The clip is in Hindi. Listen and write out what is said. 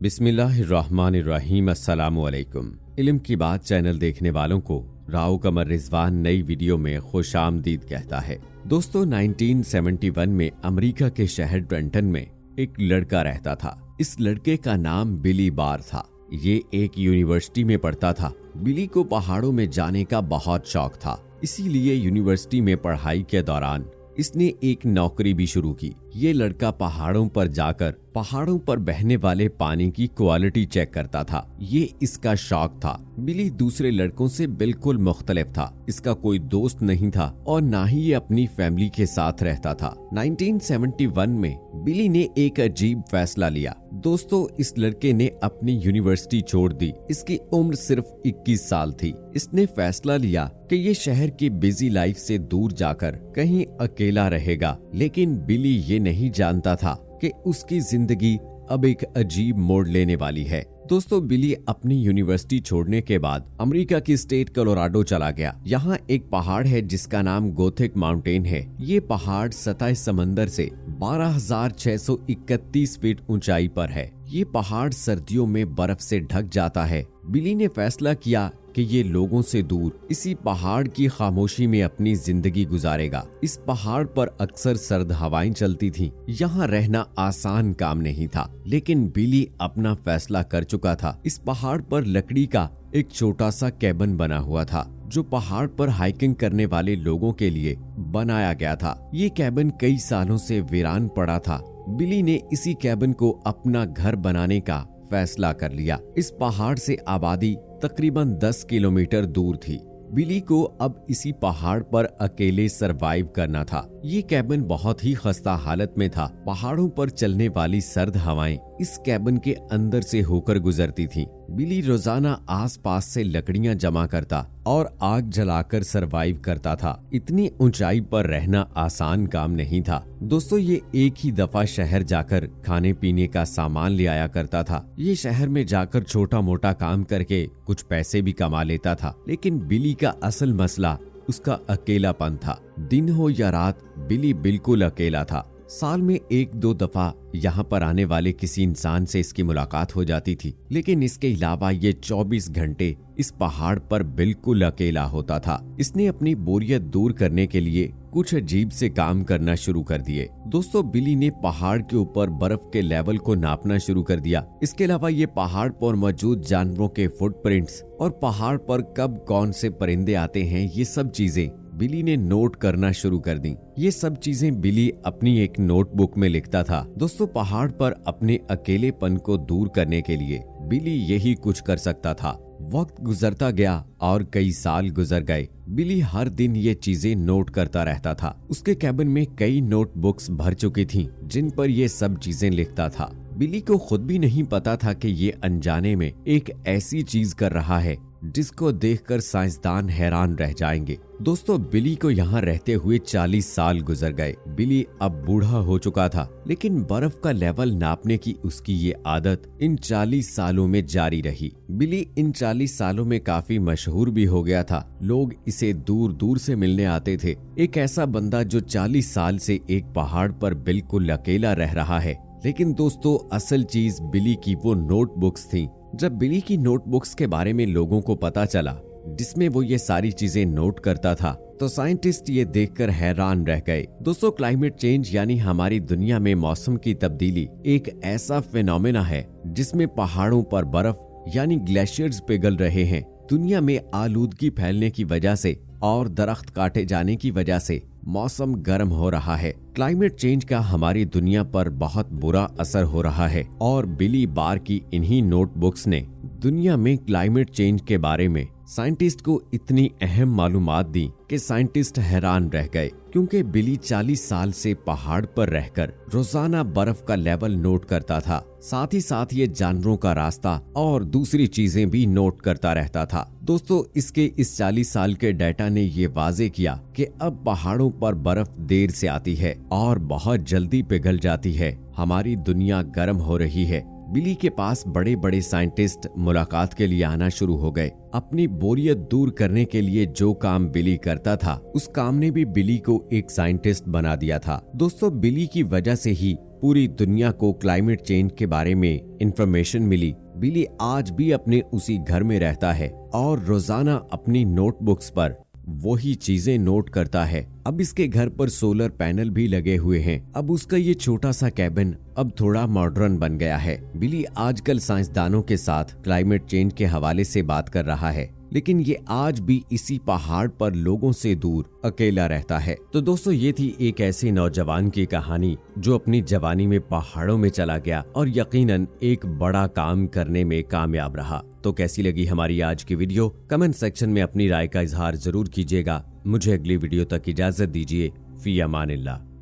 बिस्मिल्लाहिर्रहमानिर्रहीम। अस्सलामुअलैकुम। इल्म की बात चैनल देखने वालों को राव कमर रिजवान नई वीडियो में खुशामदीद कहता है। दोस्तों, 1971 में अमेरिका के शहर ट्रेंटन में एक लड़का रहता था। इस लड़के का नाम बिली बार था। ये एक यूनिवर्सिटी में पढ़ता था। बिली को पहाड़ों में जाने का बहुत शौक था, इसीलिए यूनिवर्सिटी में पढ़ाई के दौरान इसने एक नौकरी भी शुरू की। ये लड़का पहाड़ों पर जाकर पहाड़ों पर बहने वाले पानी की क्वालिटी चेक करता था। ये इसका शौक था। बिली दूसरे लड़कों से बिल्कुल मुख्तलिफ था। इसका कोई दोस्त नहीं था और ना ही ये अपनी फैमिली के साथ रहता था। 1971 में बिली ने एक अजीब फैसला लिया। दोस्तों, इस लड़के ने अपनी यूनिवर्सिटी छोड़ दी। इसकी उम्र सिर्फ 21 साल थी। इसने फैसला लिया कि ये शहर की बिजी लाइफ से दूर जाकर कहीं अकेला रहेगा। लेकिन बिली ये नहीं जानता था कि उसकी जिंदगी अब एक अजीब मोड़ लेने वाली है। दोस्तों, बिली अपनी यूनिवर्सिटी छोड़ने के बाद अमेरिका की स्टेट कोलोराडो चला गया। यहाँ एक पहाड़ है जिसका नाम गोथिक माउंटेन है। ये पहाड़ सतह समंदर से 12,631 फीट ऊंचाई पर है। ये पहाड़ सर्दियों में बर्फ से ढक जाता है। बिली ने फैसला किया कि ये लोगों से दूर इसी पहाड़ की खामोशी में अपनी जिंदगी गुजारेगा। इस पहाड़ पर अक्सर सर्द हवाएं चलती थीं। यहाँ रहना आसान काम नहीं था, लेकिन बिली अपना फैसला कर चुका था। इस पहाड़ पर लकड़ी का एक छोटा सा कैबिन बना हुआ था, जो पहाड़ पर हाइकिंग करने वाले लोगों के लिए बनाया गया था। ये कैबिन कई सालों से वीरान पड़ा था। बिली ने इसी कैबिन को अपना घर बनाने का फैसला कर लिया। इस पहाड़ से आबादी तकरीबन 10 किलोमीटर दूर थी। बिली को अब इसी पहाड़ पर अकेले सरवाइव करना था। ये कैबिन बहुत ही खस्ता हालत में था। पहाड़ों पर चलने वाली सर्द हवाएं इस कैबिन के अंदर से होकर गुजरती थीं। बिली रोजाना आसपास से लकड़ियां जमा करता और आग जलाकर सरवाइव करता था। इतनी ऊंचाई पर रहना आसान काम नहीं था। दोस्तों, ये एक ही दफा शहर जाकर खाने पीने का सामान ले आया करता था। ये शहर में जाकर छोटा मोटा काम करके कुछ पैसे भी कमा लेता था। लेकिन बिली का असल मसला उसका अकेलापन था। दिन हो या रात, बिली बिल्कुल अकेला था। साल में 1-2 दफा यहाँ पर आने वाले किसी इंसान से इसकी मुलाकात हो जाती थी, लेकिन इसके अलावा ये 24 घंटे इस पहाड़ पर बिल्कुल अकेला होता था। इसने अपनी बोरियत दूर करने के लिए कुछ अजीब से काम करना शुरू कर दिए। दोस्तों, बिली ने पहाड़ के ऊपर बर्फ के लेवल को नापना शुरू कर दिया। इसके अलावा ये पहाड़ पर मौजूद जानवरों के फुटप्रिंट्स और पहाड़ पर कब कौन से परिंदे आते हैं, ये सब चीजें बिली ने नोट करना शुरू कर दी। ये सब चीजें बिली अपनी एक नोटबुक में लिखता था। दोस्तों, पहाड़ पर अपने अकेलेपन को दूर करने के लिए बिली यही कुछ कर सकता था। वक्त गुजरता गया और कई साल गुजर गए। बिली हर दिन ये चीजें नोट करता रहता था। उसके कैबिन में कई नोटबुक्स भर चुकी थीं, जिन पर ये सब चीजें लिखता था। बिली को खुद भी नहीं पता था कि ये अनजाने में एक ऐसी चीज कर रहा है जिसको देखकर साइंसदान हैरान रह जाएंगे। दोस्तों, बिली को यहाँ रहते हुए 40 साल गुजर गए। बिली अब बूढ़ा हो चुका था, लेकिन बर्फ का लेवल नापने की उसकी ये आदत इन 40 सालों में जारी रही। बिली इन 40 सालों में काफी मशहूर भी हो गया था। लोग इसे दूर दूर से मिलने आते थे। एक ऐसा बंदा जो 40 साल से एक पहाड़ पर बिल्कुल अकेला रह रहा है। लेकिन दोस्तों, असल चीज बिली की वो नोटबुक्स थी। जब बिली की नोटबुक्स के बारे में लोगों को पता चला, जिसमें वो ये सारी चीजें नोट करता था, तो साइंटिस्ट ये देखकर हैरान रह गए। दोस्तों, क्लाइमेट चेंज यानी हमारी दुनिया में मौसम की तब्दीली एक ऐसा फिनोमेना है जिसमें पहाड़ों पर बर्फ यानी ग्लेशियर्स पिघल रहे हैं। दुनिया में आलूदगी फैलने की वजह से और दरख्त काटे जाने की वजह से मौसम गर्म हो रहा है। क्लाइमेट चेंज का हमारी दुनिया पर बहुत बुरा असर हो रहा है और बिली बार की इन्हीं नोटबुक्स ने दुनिया में क्लाइमेट चेंज के बारे में साइंटिस्ट को इतनी अहम मालूमात दी कि साइंटिस्ट हैरान रह गए, क्योंकि बिली 40 साल से पहाड़ पर रहकर रोजाना बर्फ का लेवल नोट करता था। साथ ही साथ ये जानवरों का रास्ता और दूसरी चीजें भी नोट करता रहता था। दोस्तों, इसके इस 40 साल के डाटा ने ये वाजे किया कि अब पहाड़ों पर बर्फ देर से आती है और बहुत जल्दी पिघल जाती है। हमारी दुनिया गर्म हो रही है। बिली के पास बड़े बड़े साइंटिस्ट मुलाकात के लिए आना शुरू हो गए। अपनी बोरियत दूर करने के लिए जो काम बिली करता था, उस काम ने भी बिली को एक साइंटिस्ट बना दिया था। दोस्तों, बिली की वजह से ही पूरी दुनिया को क्लाइमेट चेंज के बारे में इंफॉर्मेशन मिली। बिली आज भी अपने उसी घर में रहता है और रोजाना अपनी नोटबुक्स पर वही चीजें नोट करता है। अब इसके घर पर सोलर पैनल भी लगे हुए हैं। अब उसका ये छोटा सा कैबिन अब थोड़ा मॉडर्न बन गया है। बिली आजकल साइंसदानों के साथ क्लाइमेट चेंज के हवाले से बात कर रहा है, लेकिन ये आज भी इसी पहाड़ पर लोगों से दूर अकेला रहता है। तो दोस्तों, ये थी एक ऐसे नौजवान की कहानी जो अपनी जवानी में पहाड़ों में चला गया और यकीनन एक बड़ा काम करने में कामयाब रहा। तो कैसी लगी हमारी आज की वीडियो? कमेंट सेक्शन में अपनी राय का इजहार जरूर कीजिएगा। मुझे अगली वीडियो तक इजाजत दीजिए। फी अमानिल्लाह।